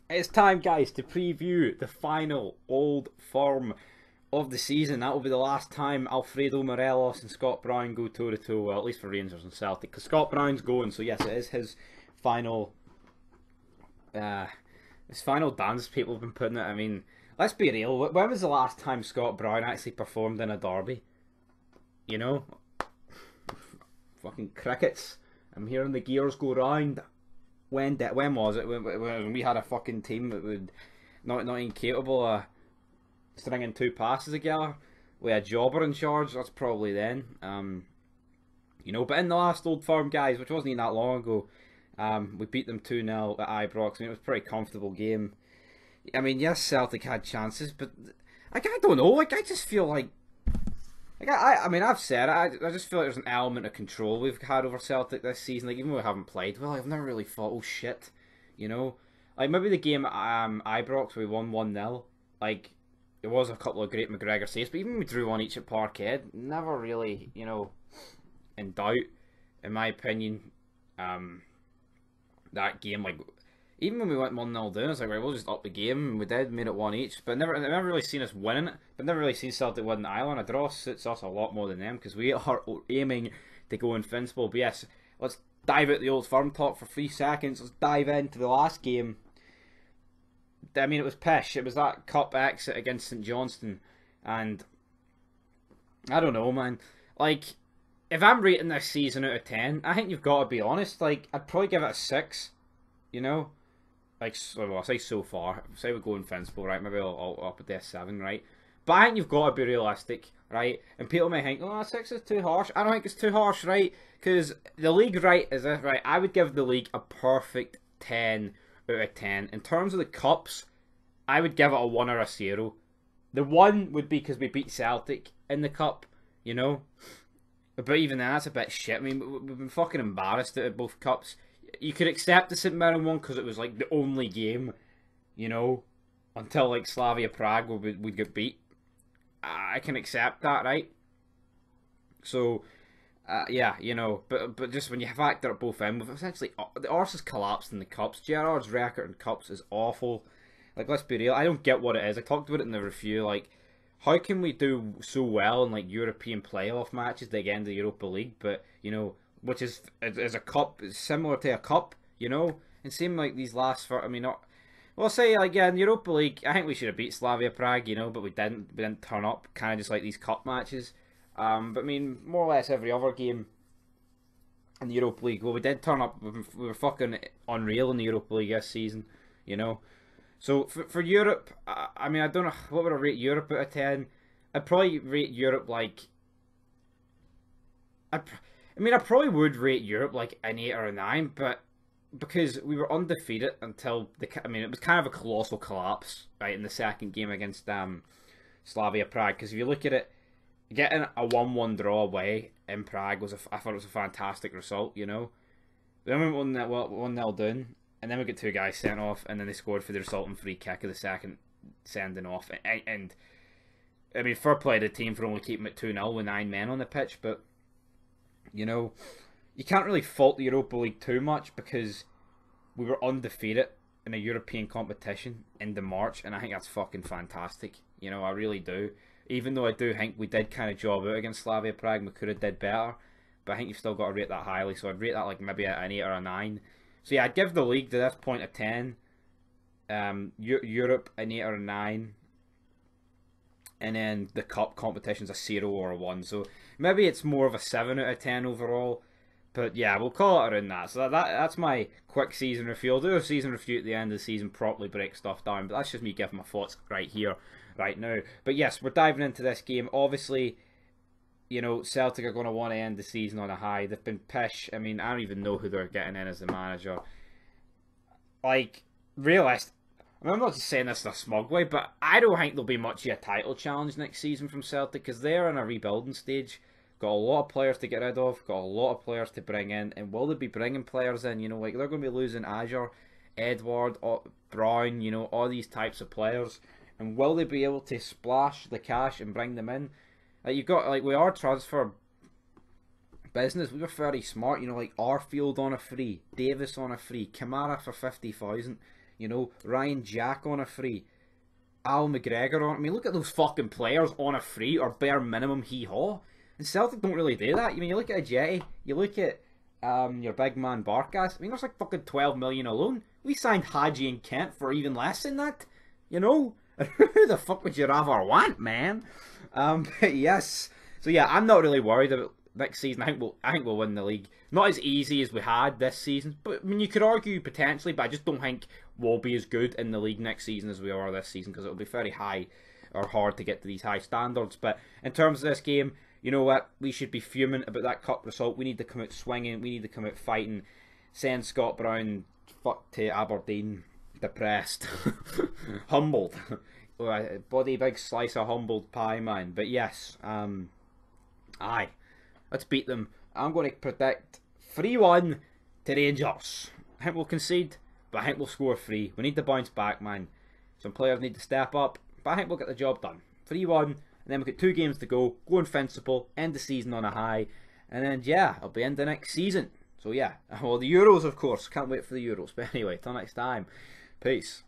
It's time, guys, to preview the final Old Firm of the season. That will be the last time Alfredo Morelos and Scott Brown go toe to toe. Well, at least for Rangers and Celtic, because Scott Brown's going. So yes, it is final. Uh, his final dance. People have been putting it. I mean, let's be real. When was the last time Scott Brown actually performed in a derby? You know, fucking crickets. I'm hearing the gears go round. When was it? When we had a fucking team that would not incapable of stringing two passes together with a jobber in charge. That's probably then. But in the last Old Firm, guys, which wasn't even that long ago, we beat them 2-0 at Ibrox. I mean, it was a pretty comfortable game. I mean, yes, Celtic had chances, but I don't know. I just feel I mean, I've said it. I just feel like there's an element of control we've had over Celtic this season. Even though we haven't played well, I've never really thought, oh shit, you know. Maybe the game at Ibrox we won 1-0. It was a couple of great McGregor saves, but even when we drew one each at Parkhead, never really, in doubt, in my opinion. That game, even when we went 1-0 down, it's right, we'll just up the game, and we did, made it one each, but I've never really seen us winning it, but never really seen Celtic win the Island. A draw suits us a lot more than them, because we are aiming to go invincible. But yes, let's dive out the Old Firm talk for 3 seconds. Let's dive into the last game. I mean, it was pish. It was that cup exit against St Johnstone, and I don't know, man. If I'm rating this season out of 10, I think you've got to be honest. I'd probably give it a 6, you know? I say so far. Say we go invincible, right? Maybe I'll up it to a 7, right? But I think you've got to be realistic, right? And people may think, oh, 6 is too harsh. I don't think it's too harsh, right? Because the league, right, is this, right? I would give the league a perfect 10 out of 10. In terms of the cups, I would give it a 1 or a 0. The 1 would be because we beat Celtic in the cup, you know? But even then, that's a bit shit. I mean, we've been fucking embarrassed at both cups. You could accept the St Mirren one because it was the only game, until Slavia Prague would get beat. I can accept that, right? So, yeah, but just when you factor it both in, we've essentially the arse has collapsed in the cups. Gerrard's record in cups is awful. Let's be real. I don't get what it is. I talked about it in the review. How can we do so well in European playoff matches to get into the Europa League, but which is a cup, similar to a cup, and seem these last for, I mean, not, well, say in the Europa League, I think we should have beat Slavia Prague, but we didn't turn up, kind of just like these cup matches. But I mean, more or less every other game in the Europa League, well, we did turn up. We were fucking unreal in the Europa League this season, So for Europe, I mean, I don't know, what would I rate Europe out of 10? I'd probably rate Europe I probably would rate Europe an 8 or a 9, but because we were undefeated until it was kind of a colossal collapse, right, in the second game against Slavia Prague. Because if you look at it, getting a 1-1 draw away in Prague I thought it was a fantastic result, Then we went 1-0 down, and then we got 2 guys sent off, and then they scored for the resulting free kick of the second sending off. And I mean, fair play to the team for only keeping it 2-0 with 9 men on the pitch, but you can't really fault the Europa League too much because we were undefeated in a European competition into March, and I think that's fucking fantastic. I really do. Even though I do think we did kind of job out against Slavia Prague, we could have did better, but I think you've still got to rate that highly. So I'd rate that maybe an 8 or a 9. So yeah, I'd give the league to this point a 10. Europe an 8 or a 9. And then the cup competition's a 0 or a 1. So maybe it's more of a 7 out of 10 overall. But yeah, we'll call it around that. So that's my quick season review. I'll do a season review at the end of the season, properly break stuff down. But that's just me giving my thoughts right here, right now. But yes, we're diving into this game. Obviously, Celtic are going to want to end the season on a high. They've been pish. I mean, I don't even know who they're getting in as the manager. Realist. I mean, I'm not just saying this in a smug way, but I don't think there'll be much of a title challenge next season from Celtic because they're in a rebuilding stage. Got a lot of players to get rid of, got a lot of players to bring in, and will they be bringing players in? They're going to be losing Azure, Edward, Brown, all these types of players, and will they be able to splash the cash and bring them in? You've got we are transfer business. We were very smart, Arfield on a free, Davis on a free, Kamara for 50,000. You know, Ryan Jack on a free. Al McGregor on. I mean, look at those fucking players on a free or bare minimum hee-haw. And Celtic don't really do that. I mean, you look at Ajeti, you look at your big man Barkas. I mean, there's like fucking 12 million alone. We signed Hadji and Kent for even less than that. You know? Who the fuck would you rather want, man? But yes. So yeah, I'm not really worried about next season. I think we'll win the league. Not as easy as we had this season, but I mean, you could argue potentially, but I just don't think we'll be as good in the league next season as we are this season, because it'll be very high or hard to get to these high standards. But in terms of this game, you know what? We should be fuming about that cup result. We need to come out swinging. We need to come out fighting. Send Scott Brown fuck to Aberdeen, depressed, humbled. Bloody big slice of humbled pie, man. But yes, aye, let's beat them. I'm going to predict 3-1 to Rangers. I think we'll concede, but I think we'll score 3. We need to bounce back, man. Some players need to step up, but I think we'll get the job done. 3-1, and then we've got 2 games to go. Go invincible, end the season on a high, and then, yeah, I'll be in the next season. So, yeah, well, the Euros, of course. Can't wait for the Euros. But anyway, till next time. Peace.